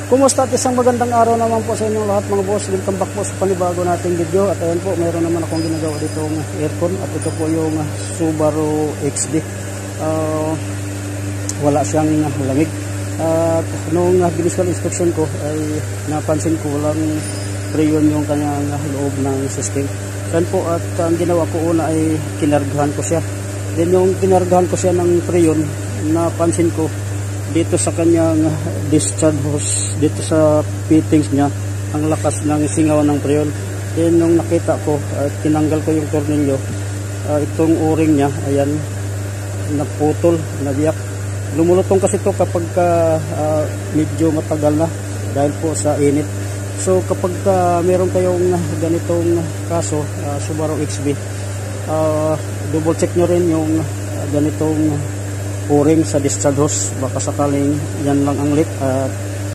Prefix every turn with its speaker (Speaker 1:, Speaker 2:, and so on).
Speaker 1: Kumusta at isang magandang araw naman po sa inyong lahat mga boss. Welcome back po sa panibago nating video. At ayan po, mayroon naman akong ginagawa ditong aircon. At ito po yung Subaru XB. Wala siyang lamig. At nung visual inspection ko ay napansin ko walang freon yung kanyang loob ng system. Ayan po, at ang ginawa ko una ay kinargahan ko siya. Then yung kinargahan ko siya ng freon, napansin ko dito sa kanyang discharge hose, dito sa fittings niya, ang lakas ng singaw ng freon. Then nung nakita ko, tinanggal ko yung tornilyo, itong o-ring niya, ayan, naputol, nabiyak. Lumulutong kasi ito kapag medyo matagal na dahil po sa init. So kapag meron kayong ganitong kaso, Subaru XB, double check nyo rin yung ganitong o-ring sa discharge hose, baka sakaling yan lang ang leak at